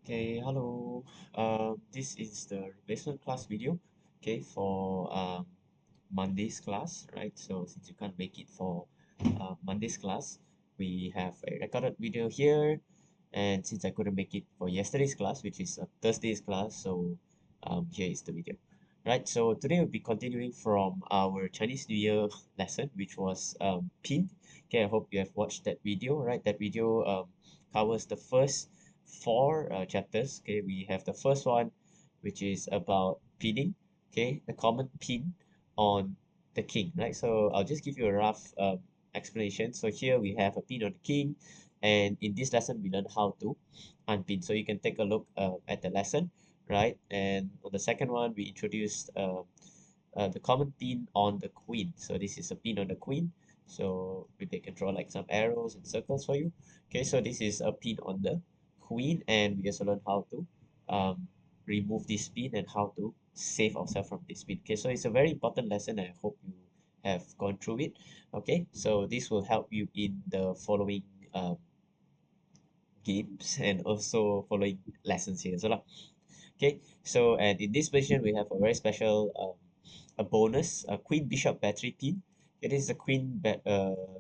Okay, hello. This is the replacement class video, okay, for Monday's class, right? So since you can't make it for Monday's class, we have a recorded video here, and since I couldn't make it for yesterday's class, which is Thursday's class, so here is the video, right? So today we'll be continuing from our Chinese New Year lesson, which was Pin. Okay, I hope you have watched that video, right? That video covers the first four chapters. Okay, we have the first one, which is about pinning. Okay, the common pin on the king, right? So I'll just give you a rough explanation. So here we have a pin on the king, and in this lesson we learn how to unpin. So you can take a look at the lesson, right? And on the second one, we introduced the common pin on the queen. So this is a pin on the queen. So maybe I can draw like some arrows and circles for you. Okay, so this is a pin on the queen, and we also learn how to um, remove this pin and how to save ourselves from this pin. Okay, so it's a very important lesson. I hope you have gone through it. Okay, so this will help you in the following games and also following lessons here. So, lah. Okay, so and in this position we have a very special a bonus, a queen bishop battery pin. It is a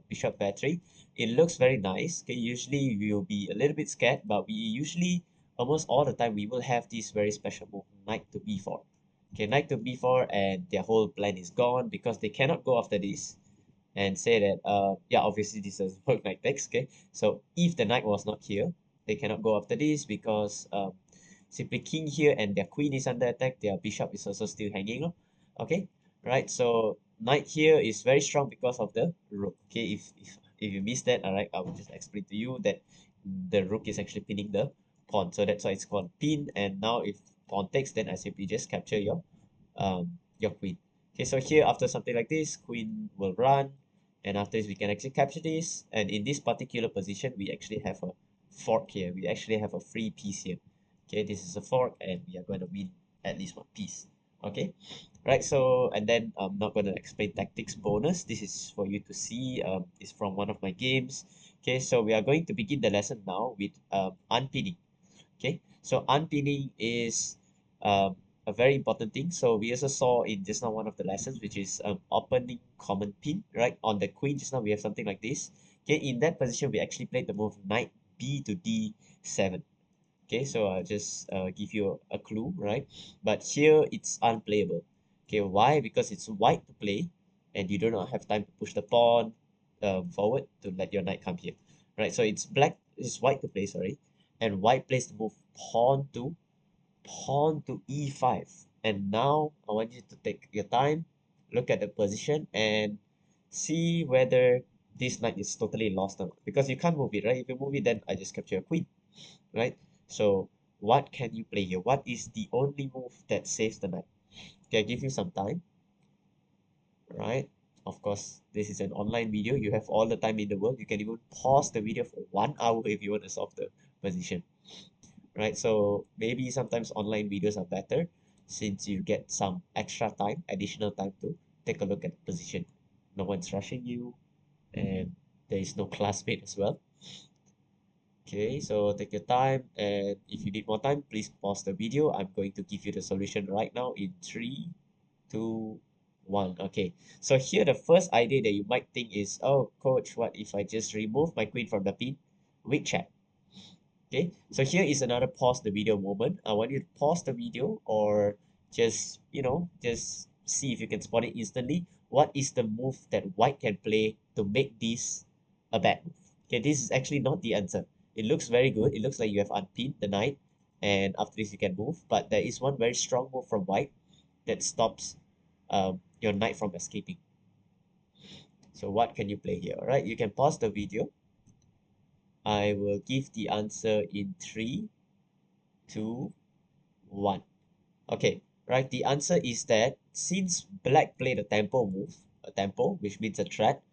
bishop battery. It looks very nice. Okay, usually we will be a little bit scared, but we usually almost all the time we will have this very special move, knight to b4. Okay, knight to b4, and their whole plan is gone because they cannot go after this and say that yeah, obviously this doesn't work like this. Okay, so if the knight was not here, they cannot go after this because simply king here and their queen is under attack, their bishop is also still hanging, lor. Okay, right? So knight here is very strong because of the rook. Okay, if you missed that, all right, I will just explain to you that the rook is actually pinning the pawn, so that's why it's called pin. And now if pawn takes, then I simply just capture your queen. Okay, so here after something like this, queen will run, and after this we can actually capture this, and in this particular position we actually have a fork here. We actually have a free piece here. Okay, this is a fork, and we are going to win at least one piece. Okay, right? So and then I'm not going to explain tactics bonus. This is for you to see. It's from one of my games. Okay, so we are going to begin the lesson now with unpinning. Okay, so unpinning is a very important thing. So we also saw in just now one of the lessons, which is opening common pin, right? On the queen, just now we have something like this. Okay, in that position, we actually played the move knight b to d7. Okay, so I'll just give you a clue, right? But here it's unplayable. Okay, why? Because it's white to play, and you do not have time to push the pawn forward to let your knight come here, right? So it's white to play, sorry, and white plays the move pawn to e5. And now I want you to take your time, look at the position, and see whether this knight is totally lost or not. Because you can't move it, right? If you move it, then I just capture your queen, right? So what can you play here? What is the only move that saves the knight? Okay, I give you some time, right? Of course, this is an online video. You have all the time in the world. You can even pause the video for 1 hour if you want to solve the position, right? So maybe sometimes online videos are better since you get some extra time, additional time to take a look at the position. No one's rushing you, and there is no classmate as well. Okay, so take your time, and if you need more time, please pause the video. I'm going to give you the solution right now in three, two, one. Okay, so here the first idea that you might think is, oh, coach, what if I just remove my queen from the pin? Weak check. Okay, so here is another pause the video moment. I want you to pause the video or just, just see if you can spot it instantly. What is the move that white can play to make this a bad move? Okay, this is actually not the answer. It looks very good. It looks like you have unpinned the knight, and after this you can move. But there is one very strong move from white that stops your knight from escaping. So what can you play here? All right, you can pause the video. I will give the answer in three, two, one. Okay, right. The answer is that since black played a tempo move, a tempo, which means a threat,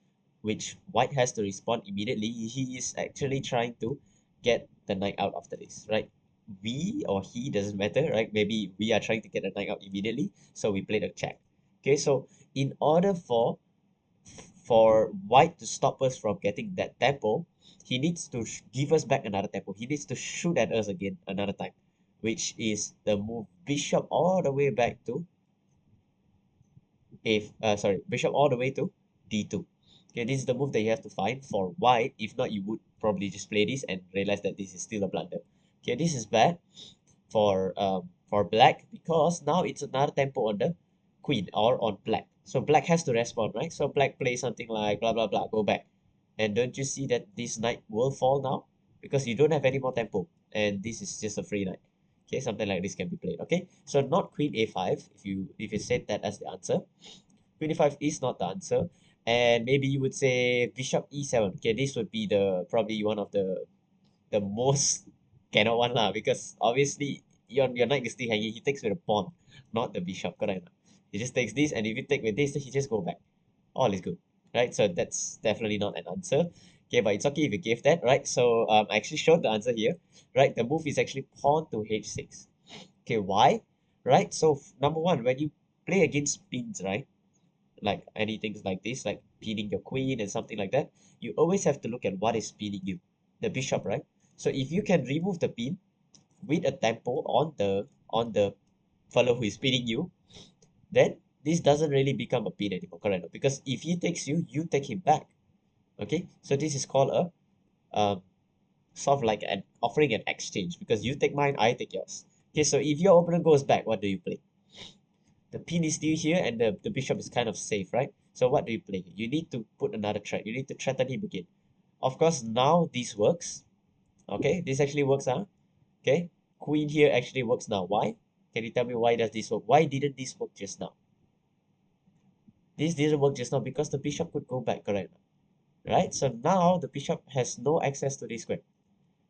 which white has to respond immediately, he is actually trying to get the knight out after this, right? We or he doesn't matter, right? Maybe we are trying to get the knight out immediately, so we played a check. Okay, so in order for white to stop us from getting that tempo, he needs to give us back another tempo. He needs to shoot at us again another time, which is the move bishop all the way back to bishop all the way to d2. Okay, this is the move that you have to find for white. If not, you would probably just play this and realize that this is still a blunder. Okay, this is bad for black because now it's another tempo on the queen or on black. So black has to respond, right? So black plays something like blah blah blah, go back. And don't you see that this knight will fall now? Because you don't have any more tempo. And this is just a free knight. Okay, something like this can be played. Okay, so not queen a5 if you said that as the answer. Queen a5 is not the answer. And maybe you would say bishop e7. Okay, this would be the probably one of the most cannot one lah, because obviously your knight is still hanging. He takes with a pawn, not the bishop, correct? He just takes this, and if you take with this, then he just go back. All is good, right? So that's definitely not an answer. Okay, but it's okay if you gave that, right? So I actually showed the answer here, right? The move is actually pawn to h6. Okay, why? Right? So number one, when you play against pins, right? Like anything like this, like pinning your queen and something like that, you always have to look at what is pinning you, the bishop, right? So if you can remove the pin with a tempo on the fellow who is pinning you, then this doesn't really become a pin anymore, correct? Because if he takes you, you take him back. Okay, so this is called a sort of like an offering an exchange, because you take mine, I take yours. Okay, so if your opponent goes back, what do you play? The pin is still here and the bishop is kind of safe, right? So what do you play? You need to put another threat. You need to threaten him again. Of course, now this works. Okay, this actually works, huh? Okay, queen here actually works now. Why? Can you tell me why does this work? Why didn't this work just now? This didn't work just now because the bishop could go back, correct? Right? So now the bishop has no access to this square.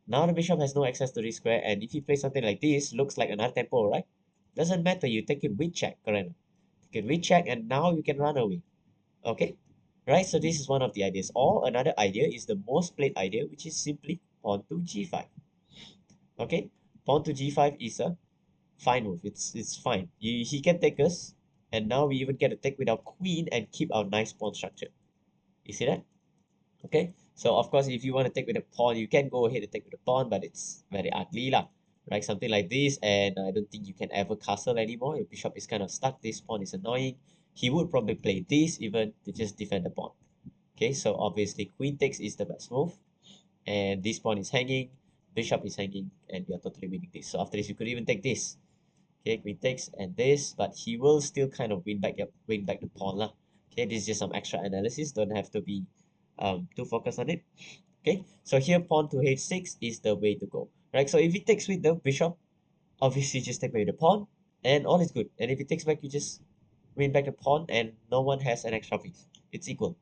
Now the bishop has no access to this square, and if you play something like this, looks like another tempo, right? Doesn't matter, you take it with check, correct? Take it with check, and now you can run away. Okay? Right? So this is one of the ideas. Or another idea is the most played idea, which is simply pawn to g5. Okay? Pawn to g5 is a fine move. It's fine. He can take us, and now we even get a take with our queen and keep our nice pawn structure. You see that? Okay, so of course, if you want to take with a pawn, you can go ahead and take with a pawn, but it's very ugly lah. Right, something like this, and I don't think you can ever castle anymore. Your bishop is kind of stuck. This pawn is annoying. He would probably play this even to just defend the pawn. Okay, so obviously queen takes is the best move, and this pawn is hanging, bishop is hanging, and you're totally winning this. So after this, you could even take this. Okay, queen takes and this, but he will still kind of win back the pawn lah. Okay, this is just some extra analysis. Don't have to be too focused on it. Okay, so here pawn to h6 is the way to go, right? So if he takes with the bishop, obviously just take away the pawn, and all is good. And if he takes back, you just win back the pawn, and no one has an extra piece. It's equal.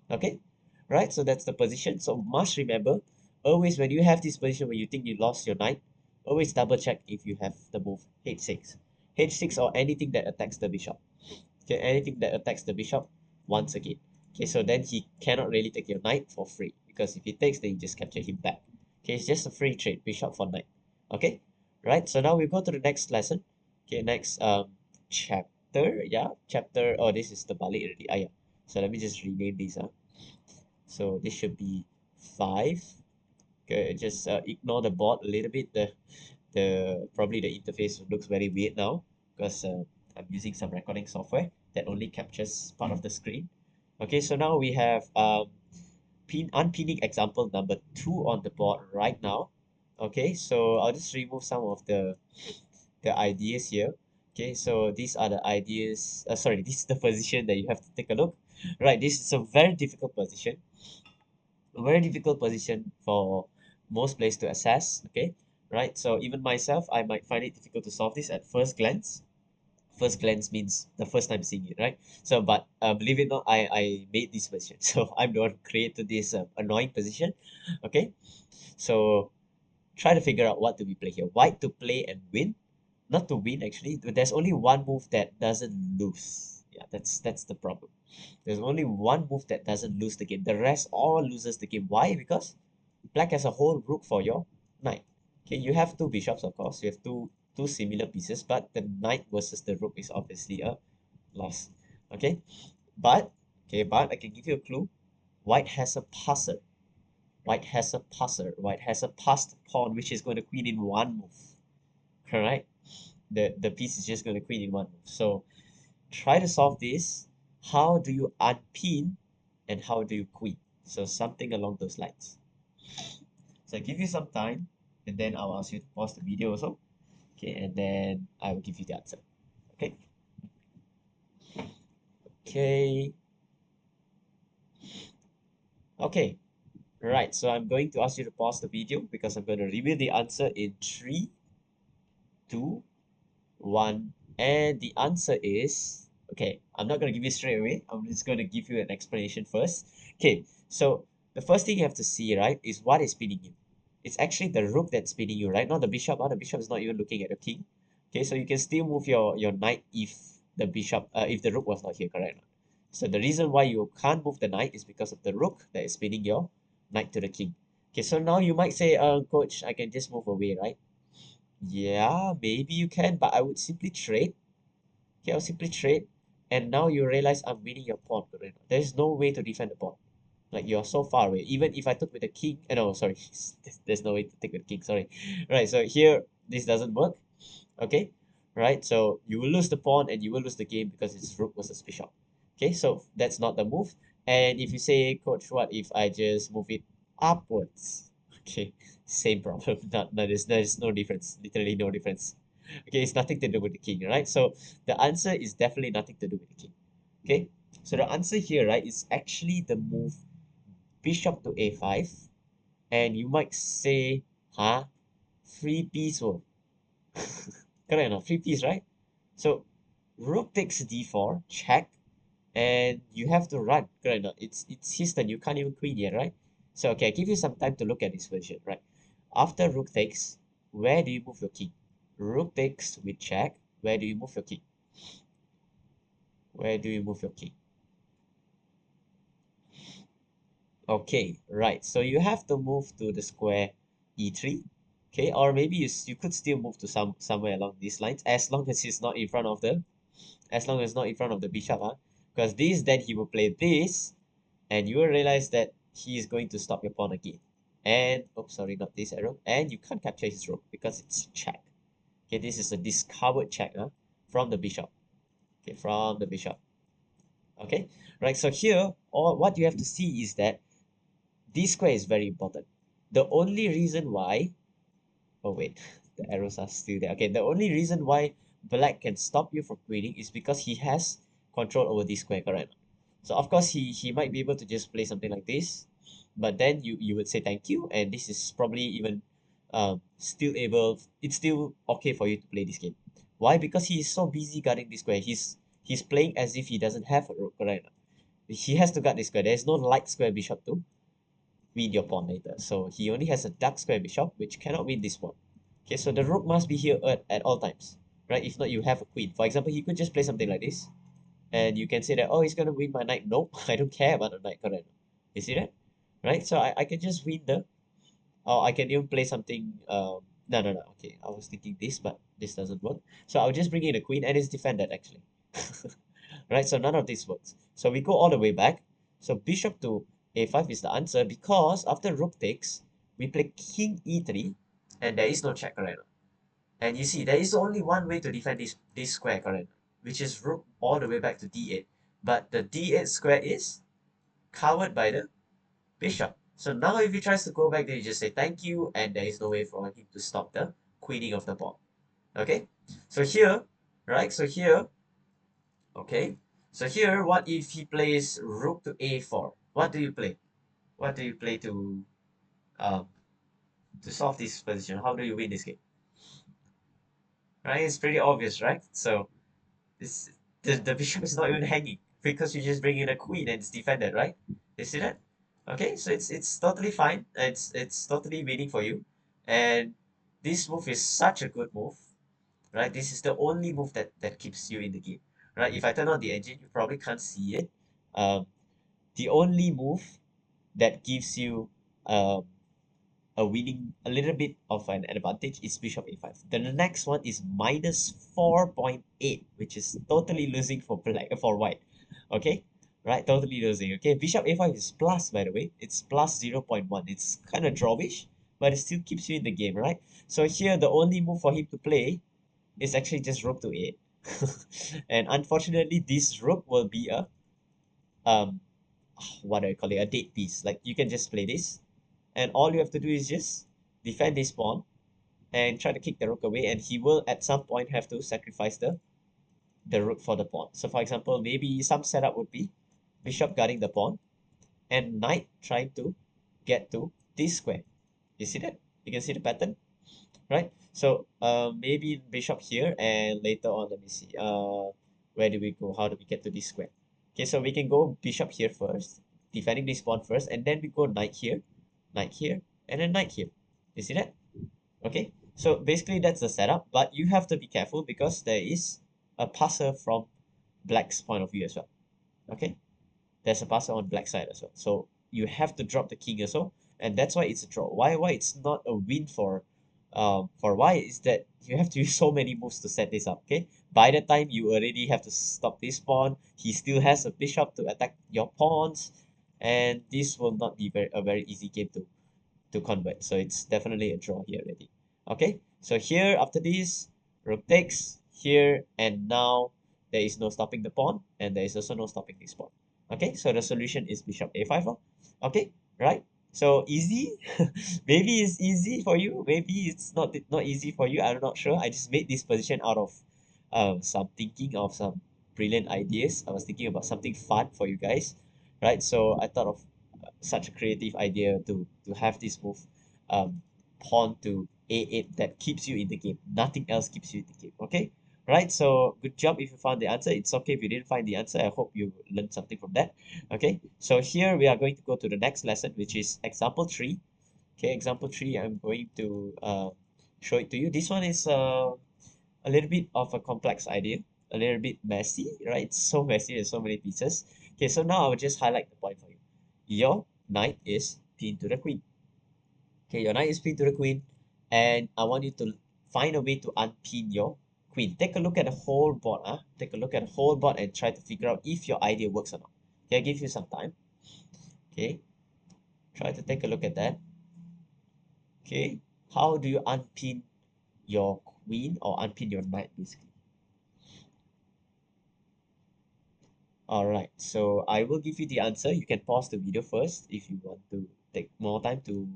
Okay, right? So that's the position. So must remember, always when you have this position where you think you lost your knight, always double check if you have the move h6. h6 or anything that attacks the bishop. Okay, anything that attacks the bishop once again. Okay, so then he cannot really take your knight for free, because if he takes, then you just capture him back. Okay, it's just a free trade, bishop for knight. Okay, right? So now we go to the next lesson. Okay, next chapter. Yeah, chapter. Oh, this is the balik already. Ah, yeah. So let me just rename this. So this should be 5. Okay, just ignore the board a little bit. The probably the interface looks very weird now because I'm using some recording software that only captures part of the screen. Okay, so now we have unpinning example number 2 on the board right now. Okay, so I'll just remove some of the ideas here. Okay, so these are the ideas. Sorry, this is the position that you have to take a look. Right, this is a very difficult position. A very difficult position for most players to assess. Okay, right. So even myself, I might find it difficult to solve this at first glance. First glance means the first time seeing it, right? So, but believe it or not, I made this position. So I'm the one who created this annoying position. Okay, so try to figure out what do we play here. White to play and win, not to win actually. There's only one move that doesn't lose. Yeah, that's the problem. There's only one move that doesn't lose the game. The rest all loses the game. Why? Because black has a whole rook for your knight. Okay, you have two bishops, of course. You have two similar pieces, but the knight versus the rook is obviously a loss. Okay, but I can give you a clue. White has a passer, white has a passer. White has a passed pawn, which is going to queen in one move. Correct? The piece is just going to queen in one move. So try to solve this. How do you unpin and how do you queen? So something along those lines. So I give you some time and then I'll ask you to pause the video also. Okay, and then I will give you the answer. Okay. Okay. Okay. Right. So I'm going to ask you to pause the video because I'm going to reveal the answer in 3, 2, 1. And the answer is, okay, I'm not going to give you straight away. I'm just going to give you an explanation first. Okay. So the first thing you have to see, right, is what is spinning you. It's actually the rook that's spinning you, right? Not the bishop. The bishop is not even looking at the king. Okay, so you can still move your knight if if the rook was not here, correct? So the reason why you can't move the knight is because of the rook that is spinning your knight to the king. Okay, so now you might say, coach, I can just move away, right? Yeah, maybe you can, but I would simply trade. Okay, I'll simply trade. And now you realize I'm winning your pawn, correct? There's no way to defend the pawn. Like you're so far away. Even if I took with the king, no, sorry, there's no way to take with the king, sorry. Right, so here, this doesn't work. Okay, right? So you will lose the pawn and you will lose the game because it's rook versus bishop. Okay, so that's not the move. And if you say, coach, what if I just move it upwards? Okay, same problem. There's no difference. Literally no difference. Okay, it's nothing to do with the king, right? So the answer is definitely nothing to do with the king. Okay, so the answer here, right, is actually the move bishop to a5. And you might say, huh? Free piece, oh. Correct enough, free piece, right? So rook takes d4, check, and you have to run. Correct enough. It's his turn. You can't even queen yet, right? So okay, I give you some time to look at this version, right? After rook takes, where do you move your king? Rook takes with check. Where do you move your king? Where do you move your king? Okay, right. So you have to move to the square e3. Okay, or maybe you could still move to somewhere along these lines as long as it's not in front of the not in front of the bishop, huh? Because this, then he will play this, and you will realize that he is going to stop your pawn again. And, oh, sorry, not this arrow. And you can't capture his rook because it's check. Okay, this is a discovered check, huh? From the bishop. Okay, from the bishop. Okay, right. So here, all what you have to see is that this square is very important. The only reason why, oh wait, the arrows are still there. Okay, the only reason why black can stop you from queening is because he has control over this square, correct? So of course he might be able to just play something like this, but then you would say thank you, and this is probably even still able. It's still okay for you to play this game. Why? Because he is so busy guarding this square. He's playing as if he doesn't have a rook, correct? He has to guard this square. There's no light square bishop to win your pawn later. So he only has a dark square bishop, which cannot win this one. Okay, so the rook must be here at all times, right? If not, you have a queen. For example, he could just play something like this, and you can say that, oh, he's gonna win my knight. Nope, I don't care about the knight, correct? You see that? Right? So I can just win the, or I can even play something, no, okay, I was thinking this, but this doesn't work. So I'll just bring in a queen, and it's defended, actually. Right, so none of this works. So we go all the way back. So bishop to a5 is the answer because after rook takes, we play king e3, and there is no check, correct? And you see, there is only one way to defend this square, correct? Which is rook all the way back to d8. But the d8 square is covered by the bishop. So now if he tries to go back, then you just say thank you, and there is no way for him to stop the queening of the pawn. Okay? So here, right? So here, okay? So here, what if he plays rook to a4? What do you play? What do you play um to solve this position? How do you win this game? Right? It's pretty obvious, right? So this the bishop is not even hanging because you just bring in a queen and it's defended, right? You see that? Okay, so it's totally fine. It's totally waiting for you, and this move is such a good move, right? This is the only move that keeps you in the game, right? If I turn on the engine, you probably can't see it. The only move that gives you um a winning a little bit of an advantage is bishop a5. Then the next one is minus 4.8, which is totally losing for black for white. Okay, right? Totally losing. Okay, bishop a5 is plus, by the way. It's plus 0.1. It's kind of drawish, but it still keeps you in the game, right? So here, the only move for him to play is actually just rook to a8. And unfortunately, this rook will be a, um, what do I call it? A dead piece. Like, you can just play this, and all you have to do is just defend this pawn and try to kick the rook away, and he will at some point have to sacrifice the rook for the pawn. So for example, maybe some setup would be bishop guarding the pawn and knight trying to get to this square. You see that? You can see the pattern, right? So maybe bishop here, and later on, let me see. Where do we go? How do we get to this square? Okay, so we can go bishop here first, defending this pawn first, and then we go knight here, and then knight here. You see that? Okay, so basically that's the setup, but you have to be careful because there is a passer from black's point of view as well. Okay, there's a passer on black side as well, so you have to drop the king as well, and that's why it's a draw. Why it's not a win for white is that you have to use so many moves to set this up. Okay, by the time you already have to stop this pawn, he still has a bishop to attack your pawns, and this will not be a very easy game to convert. So it's definitely a draw here already. Okay, so here after this, rook takes here, and now there is no stopping the pawn, and there is also no stopping this pawn. Okay, so the solution is bishop a5. Okay, right? So easy. Maybe it's easy for you. Maybe it's not easy for you. I'm not sure. I just made this position out of some thinking of some brilliant ideas. I was thinking about something fun for you guys, right? So I thought of such a creative idea to have this move, um, pawn to a8 that keeps you in the game. Nothing else keeps you in the game. Okay, right? So good job if you found the answer. It's okay if you didn't find the answer. I hope you learned something from that. Okay, so here we are going to go to the next lesson, which is example 3. Okay, example 3, I'm going to show it to you. This one is a little bit of a complex idea, a little bit messy, right? It's so messy, there's so many pieces. Okay, so now I will just highlight the point for you. Your knight is pinned to the queen. Okay, your knight is pinned to the queen, and I want you to find a way to unpin your queen. Take a look at the whole board, Take a look at the whole board and try to figure out if your idea works or not. Okay, I'll give you some time. Okay, try to take a look at that. Okay, how do you unpin your queen or unpin your knight, basically? Alright, so I will give you the answer. You can pause the video first if you want to take more time to,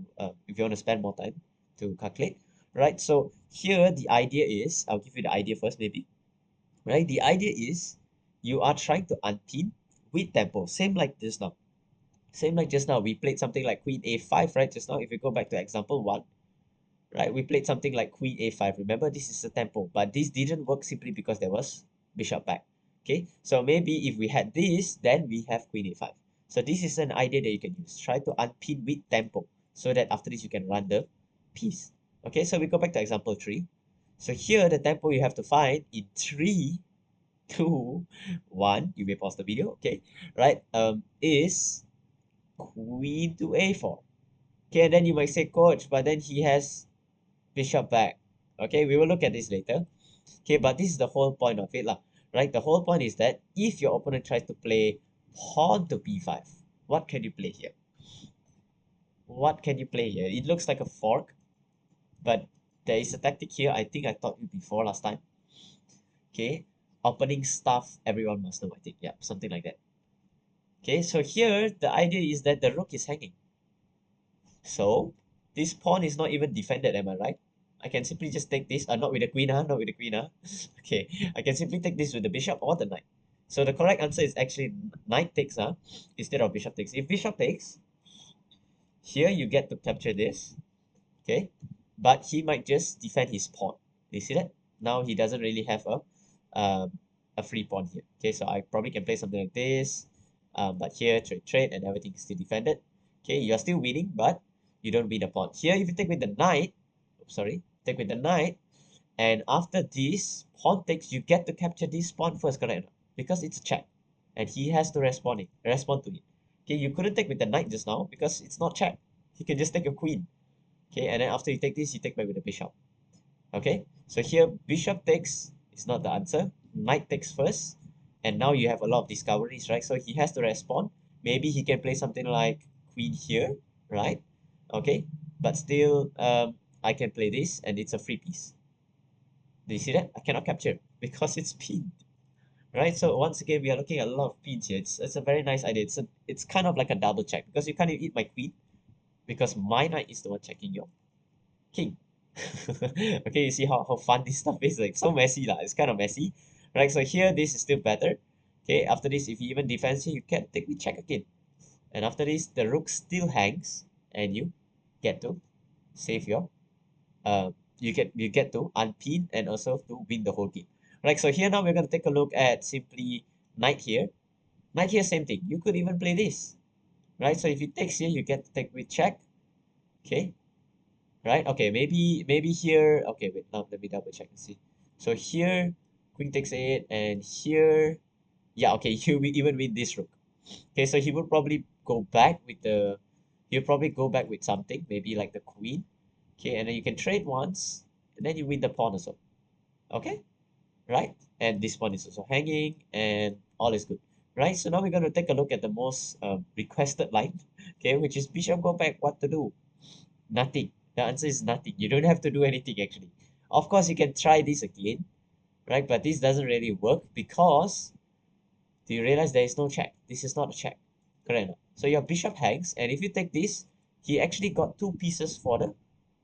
if you want to spend more time to calculate. Right, so here the idea is, I'll give you the idea first maybe. Right, the idea is you are trying to unpin with tempo, same like just now. Same like just now, we played something like queen a5, right? Just now, if you go back to example 1, right, we played something like queen a5. Remember, this is a tempo, but this didn't work simply because there was bishop back. Okay, so maybe if we had this, then we have queen a5. So this is an idea that you can use. Try to unpin with tempo so that after this you can run the piece. Okay, so we go back to example 3. So here the tempo you have to find in 3, 2, 1. You may pause the video. Okay, right? Is queen to a4. Okay, and then you might say, coach, but then he has bishop back. Okay, we will look at this later. Okay, but this is the whole point of it, lah. Right? The whole point is that if your opponent tries to play pawn to b5, what can you play here? What can you play here? It looks like a fork, but there is a tactic here. I think I taught you before last time. Okay, opening stuff everyone must know, I think. Yeah, something like that. Okay, so here the idea is that the rook is hanging. So this pawn is not even defended, am I right? I can simply just take this, not with the queen, not with the queen, Okay, I can simply take this with the bishop or the knight. So the correct answer is actually knight takes, instead of bishop takes. If bishop takes, here you get to capture this, okay? But he might just defend his pawn. You see that? Now he doesn't really have a free pawn here. Okay, so I probably can play something like this, but here trade, and everything is still defended. Okay, you're still winning, but you don't win the pawn. Here, if you take with the knight, take with the knight, and after this pawn takes, you get to capture this pawn first, correct? Because it's a check, and he has to respond to it. Okay, you couldn't take with the knight just now because it's not check. He can just take your queen. Okay, and then after you take this, you take back with the bishop. Okay, so here bishop takes is not the answer. Knight takes first, And now you have a lot of discoveries, right? So he has to respond. Maybe he can play something like queen here, right? Okay, but still, I can play this and it's a free piece. Do you see that? I cannot capture because it's pinned, right? So once again, we are looking at a lot of pins here. It's a very nice idea. It's kind of like a double check because you can't even eat my queen because my knight is the one checking your king. Okay, you see how fun this stuff is, like so messy lah. It's kind of messy, right? So here this is still better. Okay, after this, if you even defense here, you can take the check again. And after this, the rook still hangs, and you get to save your you get to unpin and also to win the whole game. Right, so here now we're gonna take a look at simply knight here. Knight here, same thing. You could even play this, right? So if you takes here, you get to take with check. Okay, right? Okay, maybe here. Okay, wait, now let me double check and see. So here, queen takes eight, and here, yeah, okay, you will even win this rook. Okay, so he would probably go back with the, he'll probably go back with something, maybe like the queen. Okay, and then you can trade once, and then you win the pawn as well. Okay, right? And this pawn is also hanging, and all is good, right? So now we're going to take a look at the most requested line, okay, which is bishop go back. What to do? Nothing. The answer is nothing. You don't have to do anything actually. Of course, you can try this again, right? But this doesn't really work because do you realize there is no check? This is not a check, correct? So your bishop hangs, and if you take this, he actually got two pieces for the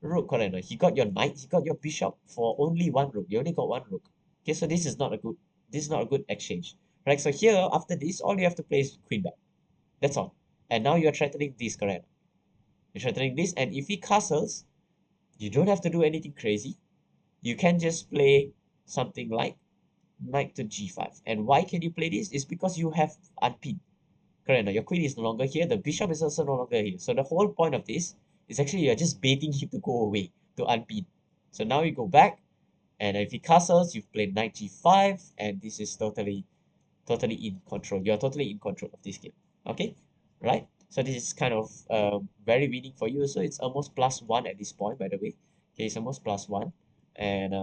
rook, correct? He got your knight, he got your bishop for only one rook. You only got one rook. Okay, so this is not a good exchange, right? So here after this, all you have to play is queen back. That's all. And now you're threatening this, correct? You're threatening this, and if he castles, you don't have to do anything crazy. You can just play something like knight to g5. And why can you play this? It's because you have unpinned. Correct. Now your queen is no longer here. The bishop is also no longer here. So the whole point of this is actually you're just baiting him to go away, to unpin. So now you go back, and if he castles, you've played knight g5, and this is totally in control. You're totally in control of this game. Okay, right? So this is kind of very winning for you. So it's almost +1 at this point, by the way. Okay, it's almost +1, and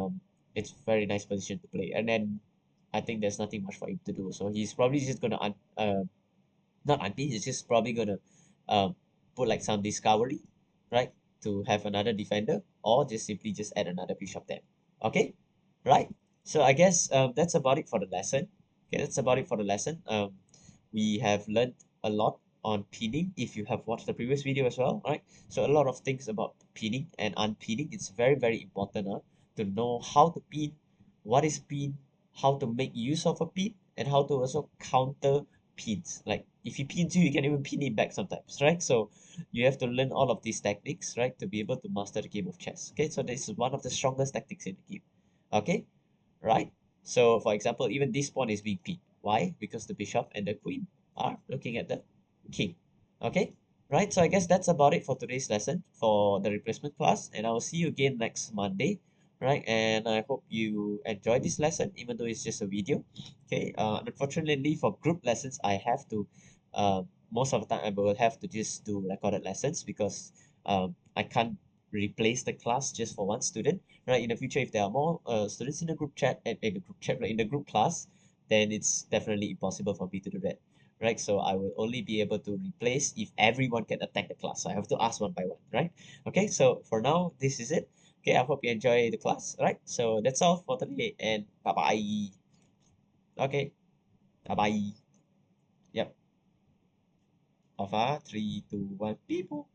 it's very nice position to play. And then I think there's nothing much for him to do. So he's probably just gonna not unpin. He's just probably gonna um put like some discovery, right, to have another defender, or just simply just add another bishop there. Okay, right? So I guess that's about it for the lesson. Okay, that's about it for the lesson. We have learned a lot on pinning if you have watched the previous video as well, right? So a lot of things about pinning and unpinning. It's very important to know how to pin, what is pin, how to make use of a pin, and how to also counter pins. Like if he pins you, you can even pin him back sometimes, right? So you have to learn all of these techniques, right, to be able to master the game of chess. Okay, so this is one of the strongest tactics in the game. Okay, right? So for example, even this pawn is being pinned. Why? Because the bishop and the queen are looking at the king. Okay, right? So I guess that's about it for today's lesson for the replacement class, and I will see you again next Monday, right? And I hope you enjoy this lesson, even though it's just a video. Okay. Unfortunately, for group lessons, I have to, most of the time, I will have to just do recorded lessons because I can't replace the class just for one student, right? In the future, if there are more students in the group chat and in the group chat, right, in the group class, then it's definitely impossible for me to do that, right? So I will only be able to replace if everyone can attack the class. So I have to ask one by one, right? Okay, so for now, this is it. Okay, I hope you enjoy the class, right? So that's all for today, and bye bye. Okay, bye bye. Yep. Alpha, 3, 2, 1, people.